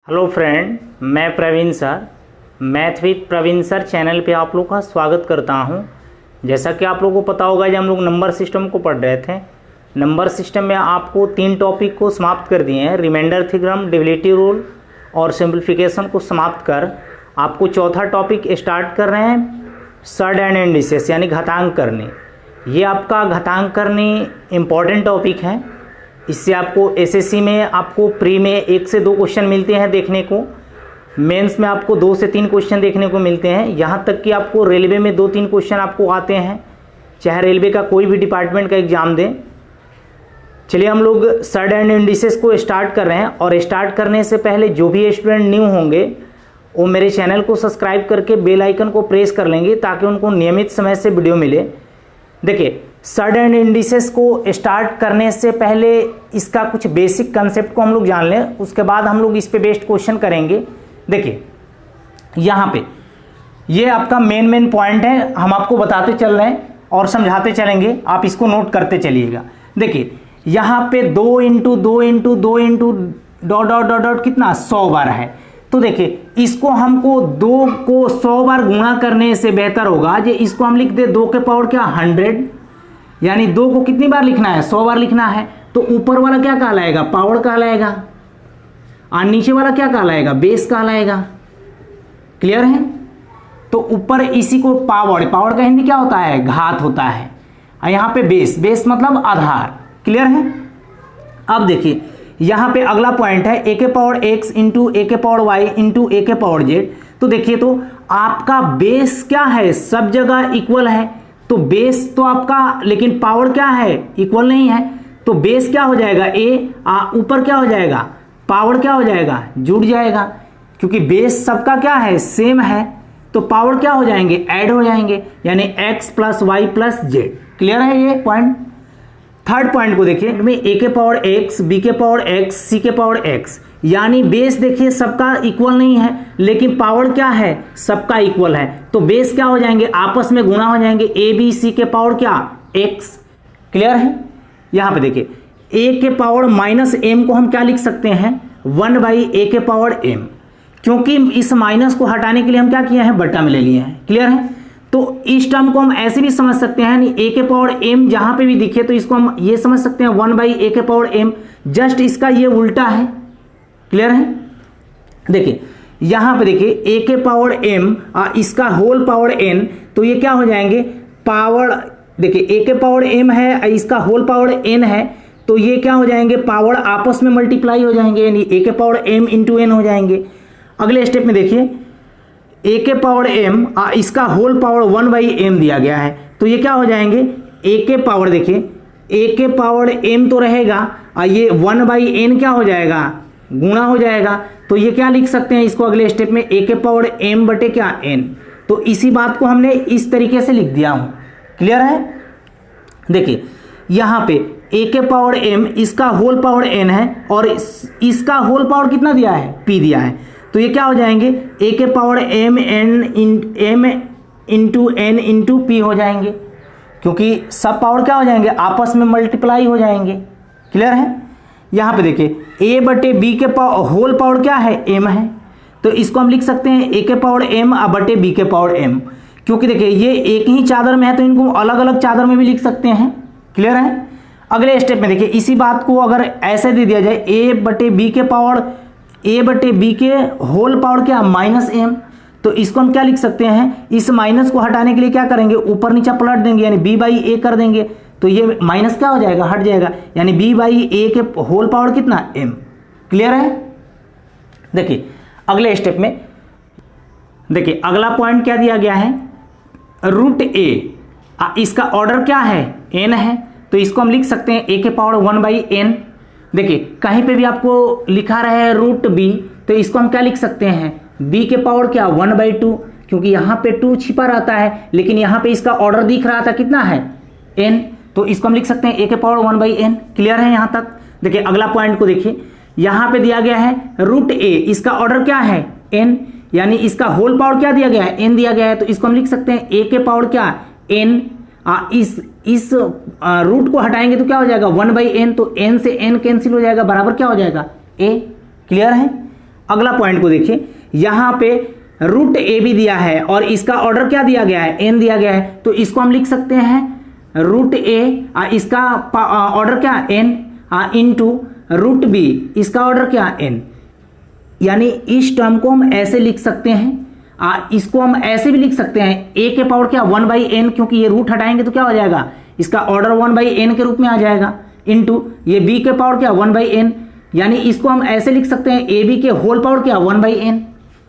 Hello friend, मैं Praveen sir math with Praveen sir channel पे आप लोग का स्वागत करता हूं। जैसा कि आप लोगों को पता होगा, जब हम लोग नंबर सिस्टम को पढ़ रहे थे, नंबर सिस्टम में आपको 3 टॉपिक को समाप्त कर दिए हैं। रिमाइंडर थ्योरम, डिविजिबिलिटी रूल और सिंप्लीफिकेशन को समाप्त कर आपको चौथा टॉपिक स्टार्ट कर रहे हैं, सर्ड एंड इंडिसेस यानी घातांक करने। ये आपका घातांक करने इम्पॉर्टेंट टॉपिक है। इससे आपको एसएससी में आपको प्री में 1 से 2 क्वेश्चन मिलते हैं देखने को, मेंस में आपको 2 से 3 क्वेश्चन देखने को मिलते हैं, यहाँ तक कि आपको रेलवे में 2-3 क्वेश्चन आपको आते हैं, चाहे रेलवे का कोई भी डिपार्टमेंट का एग्जाम दें। चलिए हम लोग सर्ड एंड इंडिसेस को स्टार्ट कर रहे हैं। और स्टार्ट करने से पहले जो भी स्टूडेंट न्यू होंगे वो मेरे चैनल को सब्सक्राइब करके बेल आइकन को प्रेस कर लेंगे ताकि उनको नियमित समय से वीडियो मिले। देखिए, सर्ड एंड इंडिसेस को स्टार्ट करने से पहले इसका कुछ बेसिक कंसेप्ट को हम लोग जान लें, उसके बाद हम लोग इस पे बेस्ड क्वेश्चन करेंगे। देखिए यहाँ पे ये आपका मेन पॉइंट है, हम आपको बताते चल रहे हैं और समझाते चलेंगे, आप इसको नोट करते चलिएगा। देखिए यहाँ पे 2 into dot dot dot dot कितना 100 बार है। तो देखिए इसको हमको 2 को 100 बार गुणा करने से बेहतर होगा जो इसको हम लिख दे 2 के पावर क्या 100, यानी 2 को कितनी बार लिखना है 100 बार लिखना है। तो ऊपर वाला क्या कहलाएगा पावर कहलाएगा और नीचे वाला क्या कहलाएगा बेस कहलाएगा। क्लियर है? तो ऊपर इसी को पावर का हिंदी क्या होता है घात होता है, और यहाँ पे बेस मतलब आधार। क्लियर है? अब देखिए यहाँ पे अगला पॉइंट है a के पावर x इंटू a के पावर y इंटू a के पावर z। तो देखिए तो आपका बेस क्या है सब जगह इक्वल है, तो बेस तो आपका, लेकिन पावर क्या है इक्वल नहीं है, तो बेस क्या हो जाएगा a, ऊपर क्या हो जाएगा पावर क्या हो जाएगा जुड़ जाएगा, क्योंकि बेस सबका क्या है सेम है, तो पावर क्या हो जाएंगे ऐड हो जाएंगे, यानी x plus y plus z. Clear है ये पॉइंट? थर्ड पॉइंट को देखिए, a के पावर x, b के पावर x, c के पावर x, यानी बेस देखिए सबका इक्वल नहीं है लेकिन पावर क्या है सबका इक्वल है, तो बेस क्या हो जाएंगे आपस में गुणा हो जाएंगे, a b c के पावर क्या x। क्लियर है? यहाँ पे देखिए a के पावर माइनस m को हम क्या लिख सकते हैं 1 बाई a के पावर m, क्योंकि इस माइनस को हटाने के लिए हम क्या किए हैं बट्टा में ले लिए हैं। क्लियर है? तो इस टर्म को हम ऐसे भी समझ सकते हैं, a के पावर m जहां पे भी दिखे तो इसको हम ये समझ सकते हैं 1 बाई a के पावर m, जस्ट इसका ये उल्टा है। क्लियर है? देखिए यहां पे देखिए a के पावर m और इसका होल पावर n, तो ये क्या हो जाएंगे पावर, देखिए a के पावर m है और इसका होल पावर n है, तो ये क्या हो जाएंगे पावर आपस में मल्टीप्लाई हो जाएंगे, यानी a के पावर m इंटू n हो जाएंगे। अगले स्टेप में देखिए a के पावर m और इसका होल पावर 1 बाई m दिया गया है, तो ये क्या हो जाएंगे a के पावर, देखिए a के पावर m तो रहेगा और ये 1 बाई n क्या हो जाएगा गुणा हो जाएगा, तो ये क्या लिख सकते हैं इसको अगले स्टेप में a के पावर m बटे क्या n। तो इसी बात को हमने इस तरीके से लिख दिया हूं। क्लियर है? देखिए यहाँ पे a के पावर m इसका होल पावर n है और इसका होल पावर कितना दिया है p दिया है, तो ये क्या हो जाएंगे a के power m into n into p हो जाएंगे, क्योंकि सब पावर क्या हो जाएंगे आपस में मल्टीप्लाई हो जाएंगे। क्लियर है? यहाँ पे देखिए a बटे b के पावर होल पावर क्या है m है, तो इसको हम लिख सकते हैं a के पावर m बटे b के पावर m, क्योंकि देखिए ये एक ही चादर में है तो इनको अलग अलग चादर में भी लिख सकते हैं। क्लियर है? अगले स्टेप में देखिए इसी बात को अगर ऐसे दे दिया जाए a बटे b के होल पावर क्या माइनस m, तो इसको हम क्या लिख सकते हैं, इस माइनस को हटाने के लिए क्या करेंगे ऊपर नीचे पलट देंगे, यानी b बाई a कर देंगे, तो ये माइनस क्या हो जाएगा हट जाएगा, यानी b बाई a के होल पावर कितना m। क्लियर है? देखिए अगले स्टेप में देखिए अगला पॉइंट क्या दिया गया है रूट a, इसका ऑर्डर क्या है n है, तो इसको हम लिख सकते हैं a के पावर 1 बाई n। देखिए कहीं पे भी आपको लिखा रहा है रूट b, तो इसको हम क्या लिख सकते हैं b के पावर क्या 1 बाई 2, क्योंकि यहाँ पे 2 छिपा रहता है लेकिन यहाँ पे इसका ऑर्डर दिख रहा था कितना है n, तो इसको हम लिख सकते हैं a के पावर 1 बाई n। क्लियर है यहाँ तक? देखिए अगला पॉइंट को देखिए, यहाँ पे दिया गया है रूट a, इसका ऑर्डर क्या है n, यानी इसका होल पावर क्या दिया गया है n दिया गया है, तो इसको हम लिख सकते हैं a के पावर क्या n, इस रूट को हटाएंगे तो क्या हो जाएगा 1 बाई n, तो n से n कैंसिल हो जाएगा बराबर क्या हो जाएगा a। क्लियर है? अगला पॉइंट को देखिए, यहाँ पे रूट ए भी दिया है और इसका ऑर्डर क्या दिया गया है, एन दिया गया है, तो इसको हम लिख सकते हैं रूट ए, इसका ऑर्डर क्या, एन, इनटू रूट बी, इसका ऑर्डर क्या, एन। यानी इस टर्म को हम ऐसे लिख सकते हैं, इसको हम ऐसे भी लिख सकते हैं, ए के पावर क्या 1/n, क्योंकि ये रूट हटाएंगे तो क्या हो जाएगा, इसका ऑर्डर 1/n के रूप में आ जाएगा, इनटू ये b के पावर क्या 1/n, यानी इसको हम ऐसे लिख सकते हैं ए बी के होल पावर क्या 1/n।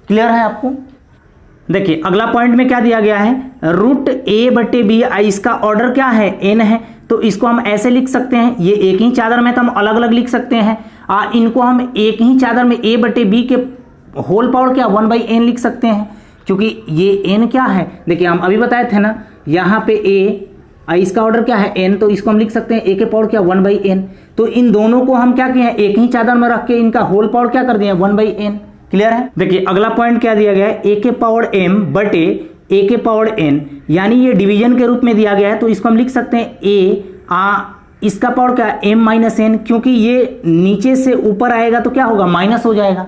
क्लियर है आपको। देखिए अगला पॉइंट में क्या दिया गया है, रूट ए बटे बी, इसका ऑर्डर क्या है, n है, तो इसको हम ऐसे लिख सकते हैं, ये एक ही चादर में तो हम अलग अलग लिख सकते हैं, इनको हम एक ही चादर में a बटे बी के होल पावर क्या 1/n लिख सकते हैं, क्योंकि ये n क्या है, देखिए हम अभी बताए थे ना, यहाँ पे a, इसका ऑर्डर क्या है n, तो इसको हम लिख सकते हैं a के पावर क्या 1/n। तो इन दोनों को हम क्या किए हैं, एक ही चादर में रख के इनका होल पावर क्या कर दिए 1/n। क्लियर है। देखिए अगला पॉइंट क्या दिया गया है, a के पावर m बटे a के पावर n, यानी ये डिवीजन के रूप में दिया गया है, तो इसको हम लिख सकते हैं a, इसका पावर क्या m माइनस n, क्योंकि ये नीचे से ऊपर आएगा तो क्या होगा, माइनस हो जाएगा,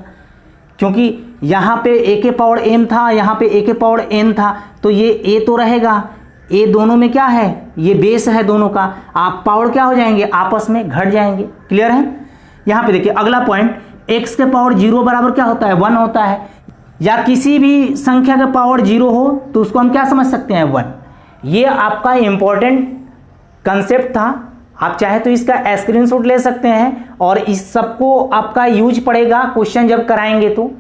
क्योंकि यहाँ पे a के पावर m था, यहाँ पे a के पावर n था, तो ये a तो रहेगा, a दोनों में क्या है, ये बेस है दोनों का, आप पावर क्या हो जाएंगे, आपस में घट जाएंगे। क्लियर है। यहाँ पे देखिए अगला पॉइंट, x के पावर 0 बराबर क्या होता है, 1 होता है, या किसी भी संख्या का पावर 0 हो तो उसको हम क्या समझ सकते हैं, 1। ये आपका इंपॉर्टेंट कंसेप्ट था, आप चाहे तो इसका स्क्रीनशॉट ले सकते हैं और इस सबको आपका यूज पड़ेगा क्वेश्चन जब कराएंगे तो।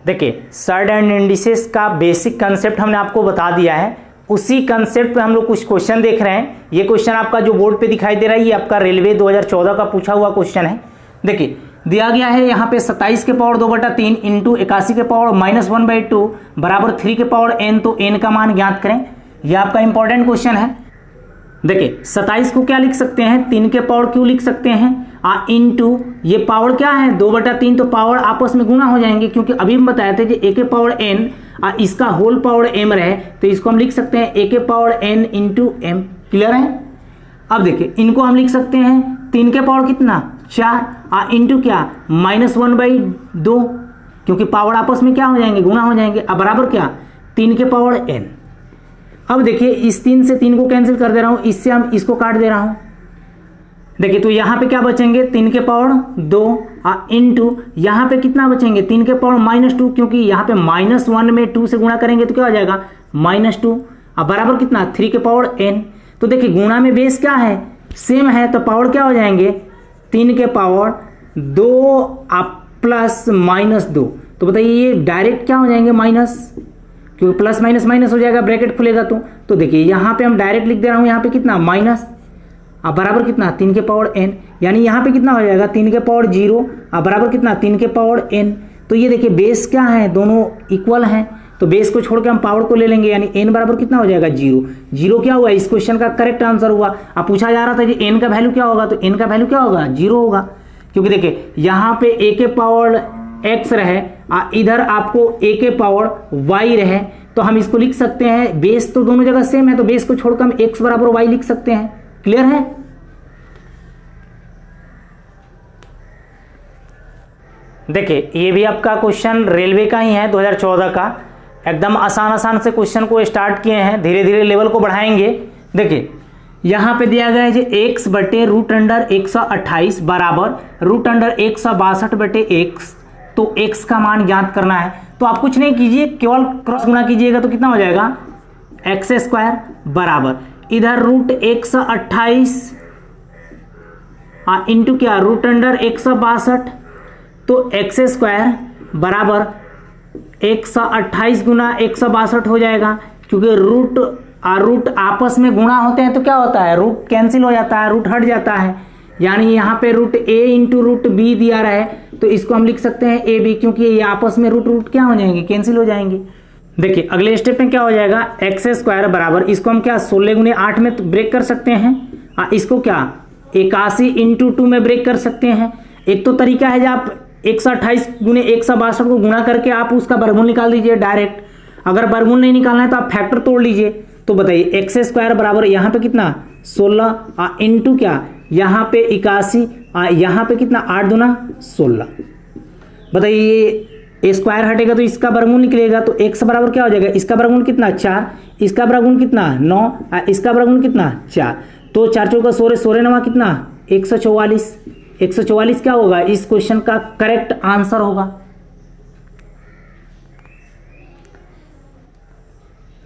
देखिए सर्ड एंड इंडिसेस का बेसिक कंसेप्ट हमने आपको बता दिया है, उसी कंसेप्ट पे हम लोग कुछ क्वेश्चन देख रहे हैं। ये क्वेश्चन आपका जो बोर्ड पे दिखाई दे रहा है, ये आपका रेलवे 2014 का पूछा हुआ क्वेश्चन है। देखिए दिया गया है यहाँ पे 27 के पावर 2/3 इंटू 81 के पावर -1/2 बराबर 3 के पावर n, तो n का मान ज्ञात करें। यह आपका इंपॉर्टेंट क्वेश्चन है। देखिए 27 को क्या लिख सकते हैं, 3 के पावर क्यों लिख सकते हैं, इंटू ये पावर क्या है 2/3, तो पावर आपस में गुणा हो जाएंगे, क्योंकि अभी हम बताए थे कि a के पावर n इसका होल पावर m रहे, तो इसको हम लिख सकते हैं a के power n into m। Clear है। अब देखिए इनको हम लिख सकते हैं 3 के पावर कितना 4 इंटू क्या -1/2, क्योंकि पावर आपस में क्या हो जाएंगे, गुणा हो जाएंगे, अब बराबर क्या 3 के पावर n। अब देखिए इस 3 से 3 को कैंसिल कर दे रहा हूं, इससे हम इसको काट दे रहा हूं। देखिए तो यहाँ पे क्या बचेंगे 3 के पावर 2 इंटू यहाँ पे कितना बचेंगे 3 के पावर -2, क्योंकि यहाँ पे -1 में 2 से गुणा करेंगे तो क्या हो जाएगा -2, अब बराबर कितना 3 के पावर n। तो देखिए गुणा में बेस क्या है, सेम है, तो पावर क्या हो जाएंगे 3 के पावर 2 प्लस -2, तो बताइए ये डायरेक्ट क्या हो जाएंगे माइनस, क्योंकि प्लस माइनस माइनस हो जाएगा, ब्रैकेट खुलेगा तो देखिए यहाँ पे हम डायरेक्ट लिख दे रहा हूँ, यहाँ पे कितना माइनस, अब बराबर कितना 3 के पावर n, यानी यहाँ पे कितना हो जाएगा 3 के पावर 0, अब बराबर कितना 3 के पावर n। तो ये देखिए बेस क्या है, दोनों इक्वल हैं, तो बेस को छोड़ के हम पावर को ले लेंगे, यानी n बराबर कितना हो जाएगा 0। 0 क्या हुआ, इस क्वेश्चन का करेक्ट आंसर हुआ। अब पूछा जा रहा था कि n का वैल्यू क्या होगा, तो n का वैल्यू क्या होगा 0 होगा, क्योंकि देखिए यहाँ पे a के पावर x रहे, इधर आपको a के पावर y रहे, तो हम इसको लिख सकते हैं, बेस तो दोनों जगह सेम है, तो बेस को छोड़कर हम x बराबर y लिख सकते हैं। क्लियर है। देखिए ये भी आपका क्वेश्चन रेलवे का ही है 2014 का, एकदम आसान से क्वेश्चन को स्टार्ट किए हैं, धीरे धीरे लेवल को बढ़ाएंगे। देखिए यहाँ पे दिया गया है जी x बटे √128 बराबर √162 बटे x, तो x का मान ज्ञात करना है। तो आप कुछ नहीं कीजिए, केवल क्रॉस गुणा कीजिएगा तो कितना हो जाएगा x² बराबर इधर √128 इंटू क्या √162, तो x² बराबर 128 गुना 162 हो जाएगा, क्योंकि रूट आपस में गुणा होते हैं तो क्या होता है, रूट कैंसिल हो जाता है, रूट हट जाता है, यानी यहाँ पे √a इंटू √b दिया रहा है, तो इसको हम लिख सकते हैं ab, क्योंकि ये आपस में रूट क्या हो जाएंगे, कैंसिल हो जाएंगे। देखिए अगले स्टेप में क्या हो जाएगा x² बराबर, इसको हम क्या 16 गुने 8 में तो ब्रेक कर सकते हैं, इसको क्या 81 इंटू 2 में ब्रेक कर सकते हैं। एक तो तरीका है जब आप 128 गुने 162 को गुणा करके आप उसका वर्गमूल निकाल दीजिए डायरेक्ट, अगर वर्गमूल नहीं निकालना है तो आप फैक्टर तोड़ लीजिए। तो बताइए x² बराबर यहाँ पे कितना 16 इंटू क्या यहाँ पे 81, यहाँ पे कितना 8 दूना 16। बताइए ये स्क्वायर हटेगा तो इसका वर्गमूल निकलेगा, तो x बराबर क्या हो जाएगा, इसका वर्गमूल कितना 4, इसका वर्गमूल कितना 9, इसका वर्गमूल कितना 4। तो 4 चौका 16, 16 9 कितना 144। 144 क्या होगा, इस क्वेश्चन का करेक्ट आंसर होगा।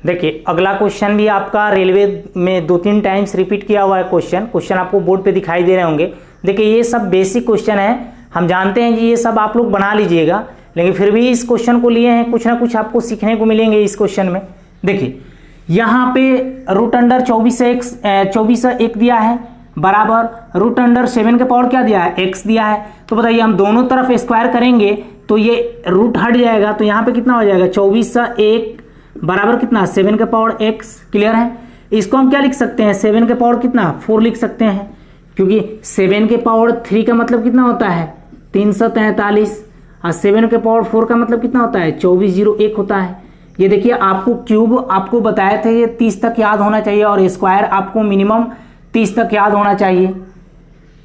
देखिए अगला क्वेश्चन भी आपका रेलवे में 2-3 टाइम्स रिपीट किया हुआ है क्वेश्चन आपको बोर्ड पे दिखाई दे रहे होंगे। देखिए ये सब बेसिक क्वेश्चन है, हम जानते हैं कि ये सब आप लोग बना लीजिएगा, लेकिन फिर भी इस क्वेश्चन को लिए हैं, कुछ ना कुछ आपको सीखने को मिलेंगे इस क्वेश्चन में। देखिए यहाँ पे रूट अंडर 24 दिया है बराबर रूट अंडर 7 के पावर क्या दिया है, x दिया है। तो बताइए हम दोनों तरफ स्क्वायर करेंगे तो ये रूट हट जाएगा, तो यहाँ पे कितना हो जाएगा 24 बराबर कितना 7 के पावर x। क्लियर है। इसको हम क्या लिख सकते हैं, 7 के पावर कितना 4 लिख सकते हैं, क्योंकि 7 के पावर 3 का मतलब कितना होता है 343, और 7 के पावर 4 का मतलब कितना होता है 2401 होता है। ये देखिए आपको क्यूब आपको बताए थे ये 30 तक याद होना चाहिए, और स्क्वायर आपको मिनिमम 30 तक याद होना चाहिए,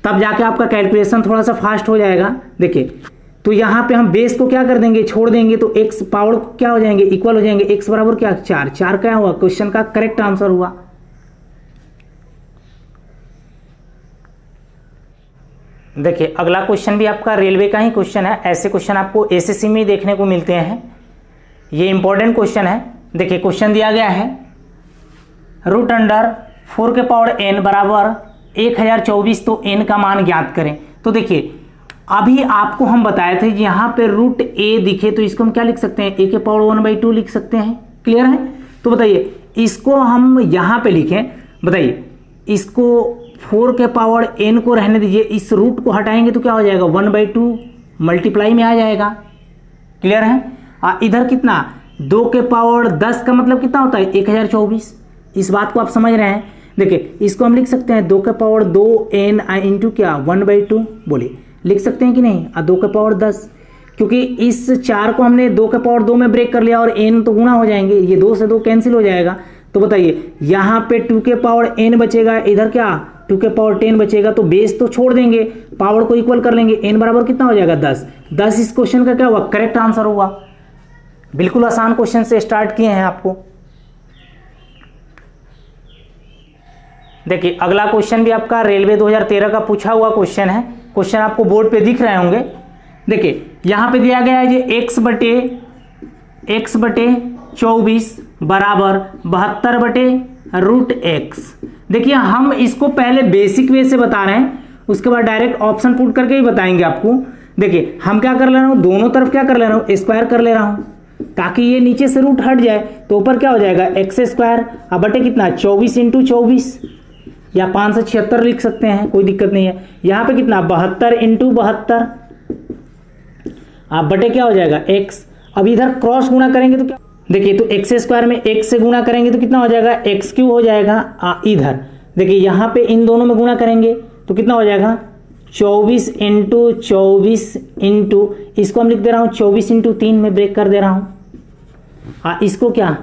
तब जाके आपका कैलकुलेशन थोड़ा सा फास्ट हो जाएगा। देखिए तो यहाँ पे हम बेस को क्या कर देंगे, छोड़ देंगे, तो x पावर क्या हो जाएंगे, इक्वल हो जाएंगे। x बराबर क्या 4, 4 क्या हुआ, क्वेश्चन का करेक्ट आंसर हुआ। देखिए अगला क्वेश्चन भी आपका रेलवे का ही क्वेश्चन है। ऐसे क्वेश्चन आपको एसएससी में देखने को मिलते हैं, ये इंपॉर्टेंट क्वेश्चन है। देखिए क्वेश्चन दिया गया है रूट अंडर 4 के पावर n बराबर 1024, तो n का मान ज्ञात करें। तो देखिए अभी आपको हम बताए थे यहाँ पे रूट a दिखे तो इसको हम क्या लिख सकते हैं, a के पावर 1/2 लिख सकते हैं। क्लियर है। तो बताइए इसको हम यहाँ पे लिखें, बताइए इसको 4 के पावर n को रहने दीजिए, इस रूट को हटाएंगे तो क्या हो जाएगा 1/2 मल्टीप्लाई में आ जाएगा। क्लियर है। इधर कितना 2 के पावर 10 का मतलब कितना होता है 1024। इस बात को आप समझ रहे हैं। देखिए इसको हम लिख सकते हैं 2 के पावर 2n इंटू क्या 1/2, बोलिए लिख सकते हैं कि नहीं, 2 के पावर 10, क्योंकि इस 4 को हमने 2 के पावर 2 में ब्रेक कर लिया और n तो गुना हो जाएंगे, ये 2 से 2 कैंसिल हो जाएगा। तो बताइए यहाँ पे 2 के पावर n बचेगा, इधर क्या 2 के पावर 10 बचेगा, तो बेस तो छोड़ देंगे, पावर को इक्वल कर लेंगे, n बराबर कितना हो जाएगा 10। इस क्वेश्चन का क्या हुआ, करेक्ट आंसर हुआ। बिल्कुल आसान क्वेश्चन से स्टार्ट किए हैं आपको। देखिए अगला क्वेश्चन भी आपका रेलवे 2013 का पूछा हुआ क्वेश्चन है। क्वेश्चन आपको बोर्ड पे दिख रहे होंगे। देखिए यहाँ पे दिया गया है ये x बटे 24 बराबर 72 बटे रूट x। देखिए हम इसको पहले बेसिक वे से बता रहे हैं, उसके बाद डायरेक्ट ऑप्शन पुट करके ही बताएंगे आपको। देखिए हम क्या कर ले रहा हूँ, दोनों तरफ क्या कर ले रहा हूँ, स्क्वायर कर ले रहा हूँ, ताकि ये नीचे से रूट हट जाए, तो ऊपर क्या हो जाएगा x स्क्वायर अब बटे कितना 24 इंटू 24 या 576 लिख सकते हैं, कोई दिक्कत नहीं है। यहाँ पे कितना 72 इंटू 72 आप बटे क्या हो जाएगा x। अब इधर क्रॉस गुणा करेंगे तो क्या, देखिए तो एक्स स्क्वायर में x से गुणा करेंगे तो कितना हो जाएगा एक्स क्यू हो जाएगा। इधर देखिए यहाँ पे इन दोनों में गुणा करेंगे तो कितना हो जाएगा 24 इंटू 24 इंटू, इसको हम लिख दे रहा हूँ 24 इंटू 3 में ब्रेक कर दे रहा हूँ। इसको क्या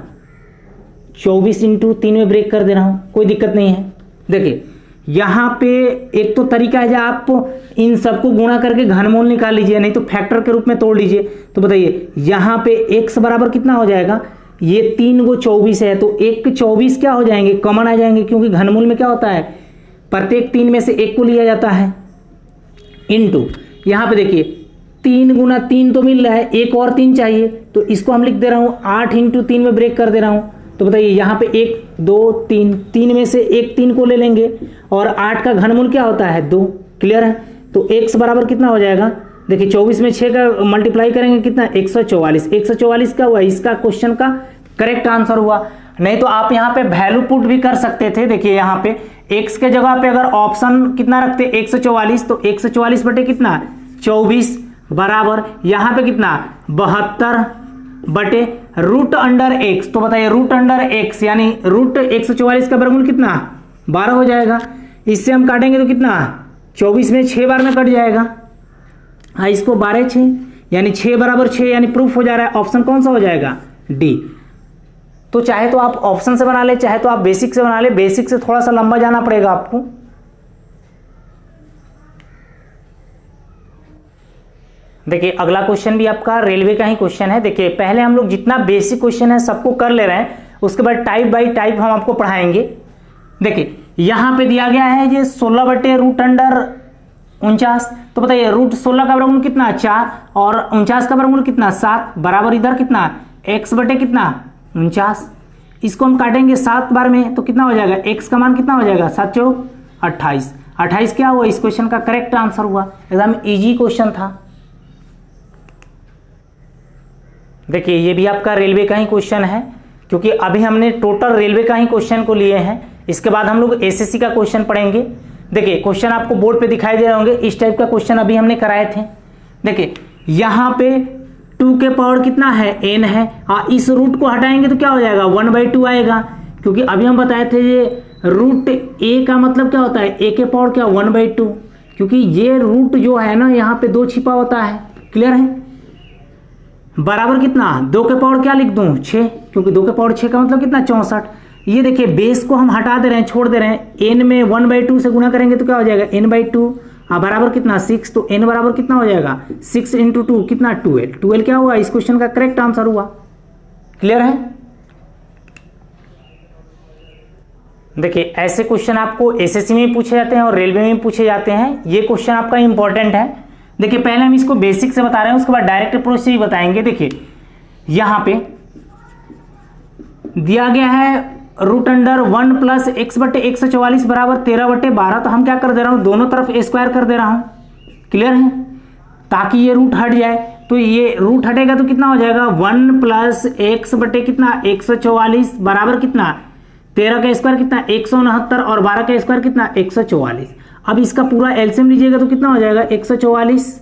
24 इंटू 3 में ब्रेक कर दे रहा हूँ, कोई दिक्कत नहीं है। देखिए यहाँ पे एक तो तरीका है जो आप इन सबको गुणा करके घनमूल निकाल लीजिए, नहीं तो फैक्टर के रूप में तोड़ लीजिए। तो बताइए यहाँ पे x बराबर कितना हो जाएगा, ये 3 को 24 है तो 1 24 क्या हो जाएंगे, कॉमन आ जाएंगे, क्योंकि घनमूल में क्या होता है प्रत्येक 3 में से 1 को लिया जाता है। इनटू यहाँ पे देखिए 3 गुना 3 तो मिल रहा है, एक और 3 चाहिए, तो इसको हम लिख दे रहा हूँ 8 इंटू 3 में ब्रेक कर दे रहा हूँ। तो बताइए यहाँ पे 1 2 3, 3 में से एक 3 को ले लेंगे, और 8 का घनमूल क्या होता है 2। क्लियर है। तो x बराबर कितना हो जाएगा, देखिए 24 में 6 का मल्टीप्लाई करेंगे कितना 144। 144 का हुआ, इसका क्वेश्चन का करेक्ट आंसर हुआ। नहीं तो आप यहाँ पे वैल्यू पुट भी कर सकते थे। देखिए यहाँ पे x के जगह पे अगर ऑप्शन कितना रखते 144, तो 144 बटे कितना 24 बराबर यहाँ पे कितना 72 बटे रूट अंडर x। तो बताइए रूट अंडर x यानी रूट 144 का वर्गमूल कितना 12 हो जाएगा। इससे हम काटेंगे तो कितना 24 में 6 बार में कट जाएगा। हाँ इसको 12 6 यानी 6 बराबर 6, यानी प्रूफ हो जा रहा है। ऑप्शन कौन सा हो जाएगा डी। तो चाहे तो आप ऑप्शन से बना ले, चाहे तो आप बेसिक से बना ले। बेसिक से थोड़ा सा लंबा जाना पड़ेगा आपको। देखिए अगला क्वेश्चन भी आपका रेलवे का ही क्वेश्चन है। देखिए पहले हम लोग जितना बेसिक क्वेश्चन है सबको कर ले रहे हैं, उसके बाद टाइप बाय टाइप हम आपको पढ़ाएंगे। देखिए यहां पे दिया गया है ये 16/√49। तो बताइए √16 का वर्गमूल कितना 4 और 49 का वर्गमूल कितना 7 बराबर इधर कितना x बटे कितना 49। इसको हम काटेंगे 7 बार में तो कितना हो जाएगा, x का मान कितना हो जाएगा 7 × 28। 28 क्या हुआ, इस क्वेश्चन का करेक्ट आंसर हुआ। एकदम इजी क्वेश्चन था। देखिए ये भी आपका रेलवे का ही क्वेश्चन है, क्योंकि अभी हमने टोटल रेलवे का ही क्वेश्चन को लिए हैं। इसके बाद हम लोग एसएससी का क्वेश्चन पढ़ेंगे। देखिए क्वेश्चन आपको बोर्ड पे दिखाई दे रहे होंगे, इस टाइप का क्वेश्चन अभी हमने कराए थे। देखिए यहाँ पे 2 के पावर कितना है n है, इस रूट को हटाएंगे तो क्या हो जाएगा 1/2 आएगा, क्योंकि अभी हम बताए थे ये रूट a का मतलब क्या होता है, a के पावर क्या 1/2, क्योंकि ये रूट जो है ना यहाँ पे 2 छिपा होता है। क्लियर है, बराबर कितना 2 के पावर क्या लिख दूं 6, क्योंकि 2 के पावर 6 का मतलब कितना 64। ये देखिए बेस को हम हटा दे रहे हैं, छोड़ दे रहे हैं, n में 1/2 से गुना करेंगे तो क्या हो जाएगा n/2 बराबर कितना 6। तो n बराबर कितना हो जाएगा 6 × 2 कितना 12। 12 क्या हुआ, इस क्वेश्चन का करेक्ट आंसर हुआ। क्लियर है। देखिए ऐसे क्वेश्चन आपको एसएससी में पूछे जाते हैं और रेलवे में पूछे जाते हैं। ये क्वेश्चन आपका इंपॉर्टेंट है। देखिए पहले हम इसको बेसिक से बता रहे हैं, उसके बाद डायरेक्ट अप्रोच से भी बताएंगे। देखिए यहां पे दिया गया है √1 + x बटे 144 बराबर 13/12। तो हम क्या कर दे रहा हूं, दोनों तरफ स्क्वायर कर दे रहा हूं। क्लियर है, ताकि ये रूट हट जाए। तो ये रूट हटेगा तो कितना हो जाएगा 1 + x बटे कितना 144 बराबर कितना 13 का स्क्वायर कितना 169 और 12 का स्क्वायर कितना 144। अब इसका पूरा एलसीएम लीजिएगा तो कितना हो जाएगा 144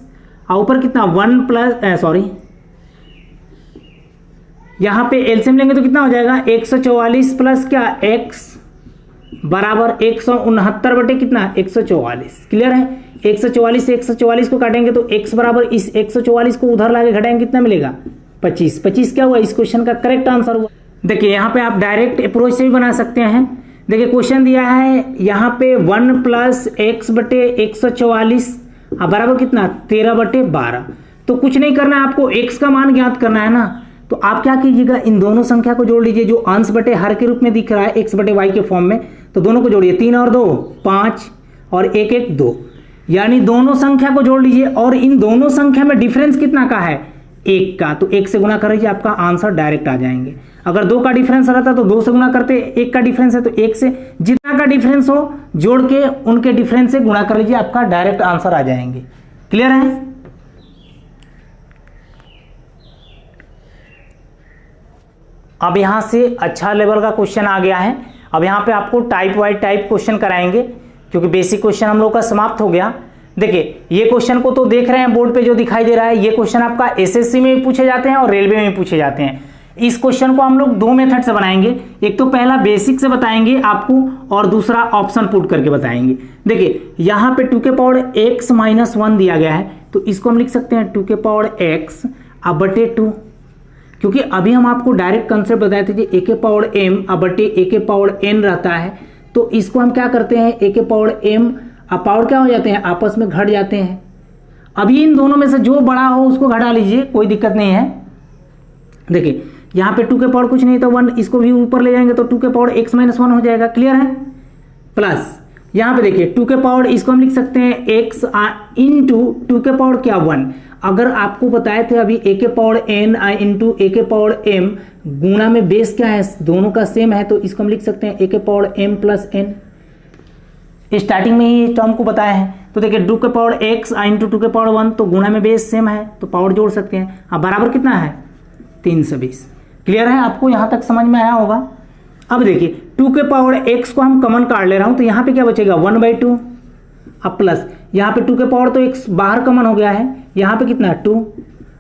और ऊपर कितना 1 + यहां पे एलसीएम लेंगे तो कितना हो जाएगा 144 प्लस क्या x बराबर 169 बटे कितना 144। क्लियर है, 144 से 144 को काटेंगे तो x बराबर इस 144 को उधर लाके घटाएंगे कितना मिलेगा 25। 25 क्या हुआ, इस क्वेश्चन का करेक्ट आंसर हुआ। देखिए यहाँ पे आप डायरेक्ट अप्रोच से भी बना सकते हैं। देखिए क्वेश्चन दिया है यहाँ पे 1 + x बटे 144 बराबर कितना 13/12। तो कुछ नहीं करना है, आपको x का मान ज्ञात करना है ना। तो आप क्या कीजिएगा, इन दोनों संख्या को जोड़ लीजिए, जो अंश बटे हर के रूप में दिख रहा है x बटे y के फॉर्म में। तो दोनों को जोड़िए, 3 और 2 5 और 1 1 2, यानी दोनों संख्या को जोड़ लीजिए। और इन दोनों संख्या में डिफरेंस कितना का है 1 का, तो 1 से गुना कर लीजिए, आपका आंसर डायरेक्ट आ जाएंगे। अगर 2 का डिफरेंस रहता तो 2 से गुना करते, 1 का डिफरेंस है तो 1 से, जितना का डिफरेंस हो जोड़ के उनके डिफरेंस से गुणा कर लीजिए, आपका डायरेक्ट आंसर आ जाएंगे। क्लियर है। अब यहां से अच्छा लेवल का क्वेश्चन आ गया है। अब यहां पे आपको टाइप वाइज टाइप क्वेश्चन कराएंगे, क्योंकि बेसिक क्वेश्चन हम लोग का समाप्त हो गया। देखिए ये क्वेश्चन को तो देख रहे हैं बोर्ड पे जो दिखाई दे रहा है, ये क्वेश्चन आपका एसएससी में भी पूछे जाते हैं और रेलवे में भी पूछे जाते हैं। इस क्वेश्चन को हम लोग 2 मेथड से बनाएंगे, एक तो पहला बेसिक से बताएंगे आपको और दूसरा ऑप्शन पुट करके बताएंगे। देखिए यहाँ पे 2 के पावर x - 1 दिया गया है, तो इसको हम लिख सकते हैं 2 के पावर x बटे 2, क्योंकि अभी हम आपको डायरेक्ट कंसेप्ट बताए थे कि a के पावर m बटे a के पावर n रहता है। तो इसको हम क्या करते हैं, a के पावर m पावर क्या हो जाते हैं, आपस में घट जाते हैं। अभी इन दोनों में से जो बड़ा हो उसको घटा लीजिए, कोई दिक्कत नहीं है। देखिए यहाँ पे 2 के पावर कुछ नहीं था 1, इसको भी ऊपर ले जाएंगे तो 2 के पावर x - 1 हो जाएगा। क्लियर है, प्लस यहाँ पे देखिए 2 के पावर इसको हम लिख सकते हैं x इंटू 2 के पावर क्या 1। अगर आपको बताए थे अभी a के पावर n इंटू a के पावर m गुणा में बेस क्या है, दोनों का सेम है, तो इसको हम लिख सकते हैं a के power m plus n। Starting में ही टर्म को बताया है। तो देखिए 2 के पावर x इंटू 2 के पावर 1, तो गुणा में बेस सेम है तो पावर जोड़ सकते हैं। अब बराबर कितना है 320। क्लियर है, आपको यहाँ तक समझ में आया होगा। अब देखिए 2 के पावर x को हम कॉमन काट ले रहा हूँ, तो यहाँ पे क्या बचेगा 1/2। अब प्लस यहाँ पे 2 के पावर तो x बाहर कॉमन हो गया है, यहाँ पे कितना 2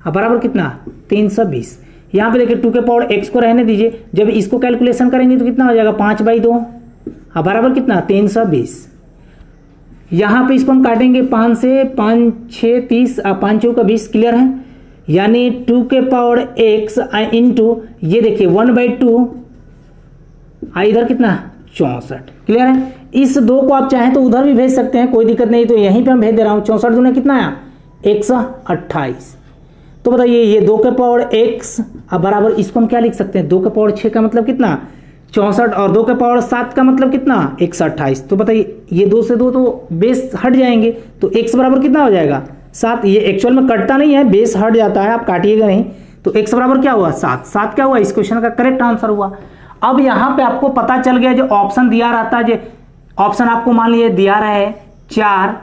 अब बराबर कितना 320। यहाँ पे देखिए 2 के पावर x को रहने दीजिए, जब इसको कैलकुलेशन करेंगे तो कितना हो जाएगा 5/2 अब बराबर कितना 320। यहाँ पे इसको हम काटेंगे 5 से 5 6 30 5 चौक 20। क्लियर है, यानी 2 के पावर x इंटू ये देखिए 1/2 इधर कितना 64। क्लियर है, इस 2 को आप चाहें तो उधर भी भेज सकते हैं, कोई दिक्कत नहीं। तो यहीं पे हम भेज दे रहा हूँ, 64 दूना कितना आया 128। तो बताइए ये 2 के पावर x अब बराबर इसको हम क्या लिख सकते हैं, 2 के पावर 6 का मतलब कितना 64 और 2 के पावर 7 का मतलब कितना 128। तो बताइए ये 2 से 2 तो बेस हट जाएंगे, तो x बराबर कितना हो जाएगा 7। ये एक्चुअल में कटता नहीं है, बेस हट जाता है, आप काटिएगा नहीं। तो x बराबर क्या हुआ 7। 7 क्या हुआ इस क्वेश्चन का करेक्ट आंसर हुआ। अब यहाँ पे आपको पता चल गया जो ऑप्शन दिया रहता है, जो ऑप्शन आपको मान लीजिए दिया रहा है 4,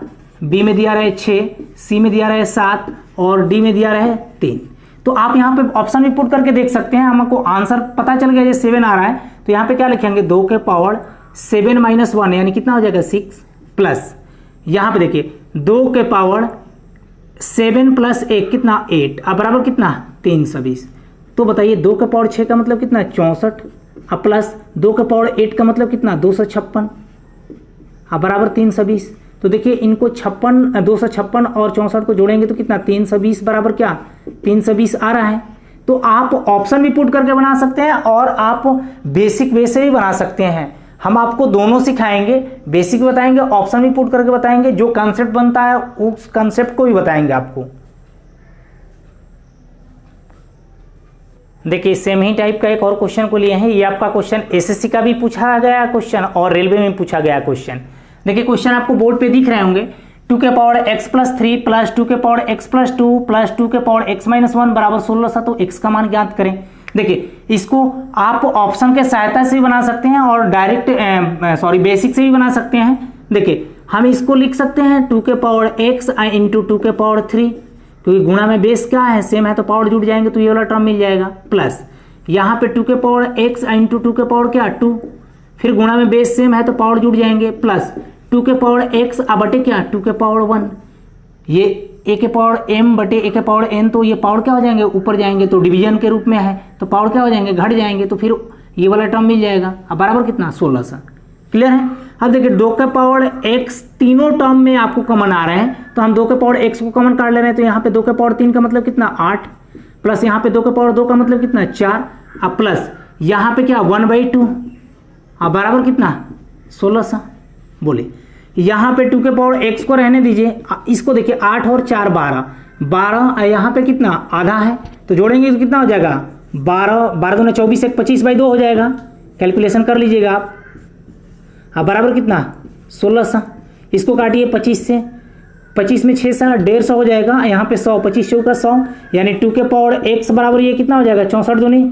बी में दिया रहा है 6, सी में दिया रहा है 7 और डी में दिया रहा है 3। तो आप यहाँ पे ऑप्शन में पुट करके देख सकते हैं, हमको आंसर पता चल गया, ये 7 आ रहा है। तो यहाँ पे क्या लिखेंगे 2 के पावर 7 माइनस 1 यानी कितना हो जाएगा 6 प्लस यहाँ पे देखिए 2 के पावर 7 प्लस 1 कितना 8 अब बराबर कितना 320। तो बताइए 2 के पावर 6 का मतलब कितना 64 अब प्लस 2 के पावर 8 का मतलब कितना 256 अब बराबर 320। तो देखिए इनको 256 और 64 को जोड़ेंगे तो कितना 320 बराबर क्या 320 आ रहा है। तो आप ऑप्शन भी पुट करके बना सकते हैं और आप बेसिक वे से भी बना सकते हैं। हम आपको दोनों सिखाएंगे, बेसिक बताएंगे, ऑप्शन भी पुट करके बताएंगे, जो कॉन्सेप्ट बनता है उस कॉन्सेप्ट को भी बताएंगे आपको। देखिए सेम ही टाइप का एक और क्वेश्चन को लिए हैं। ये आपका क्वेश्चन एसएससी का भी पूछा गया क्वेश्चन और रेलवे में पूछा गया क्वेश्चन। देखिए क्वेश्चन आपको बोर्ड पे दिख रहे होंगे 2 के पावर x प्लस 3 प्लस 2 के पावर x प्लस 2 प्लस 2 के पावर x माइनस 1 बराबर 16। तो x का मान ज्ञात करें। देखिए इसको आप ऑप्शन के सहायता से भी बना सकते हैं और डायरेक्ट बेसिक से भी बना सकते हैं। देखिए हम इसको लिख सकते हैं 2 के पावर x इंटू 2 के पावर 3, क्योंकि गुणा में बेस क्या है सेम है तो पावर जुड़ जाएंगे तो ये वाला टर्म मिल जाएगा, प्लस यहाँ पे 2 के पावर x इंटू 2 के पावर क्या 2, फिर गुणा में बेस सेम है तो पावर जुड़ जाएंगे, प्लस 2 के पावर x अब बटे क्या 2 के पावर 1, ये a के पावर m बटे a के पावर n, तो ये पावर क्या हो जाएंगे ऊपर जाएंगे तो डिवीजन के रूप में है तो पावर क्या हो जाएंगे घट जाएंगे, तो फिर ये वाला टर्म मिल जाएगा। अब बराबर कितना 16। क्लियर है। अब देखिए 2 के पावर x तीनों टर्म में आपको कॉमन आ रहे हैं तो हम 2 के पावर x को कॉमन काट ले रहे हैं। तो यहाँ पे 2 के पावर 3 का मतलब कितना 8 प्लस यहाँ पे 2 के पावर 2 का मतलब कितना 4 अब प्लस यहाँ पे क्या 1/2 अब बराबर कितना 16। बोले यहाँ पे 2 के पावर x को रहने दीजिए, इसको देखिए 8 और 4 12 यहाँ पे कितना आधा है तो जोड़ेंगे तो कितना हो जाएगा 12 दूना 24 1 25/2 हो जाएगा। कैलकुलेशन कर लीजिएगा आप। अब बराबर कितना 16। इसको काटिए 25 से, 25 में 6 7 150 हो जाएगा, यहाँ पे 100 25 चौका 100 यानी 2 के पावर x बराबर ये कितना हो जाएगा 64 दूनी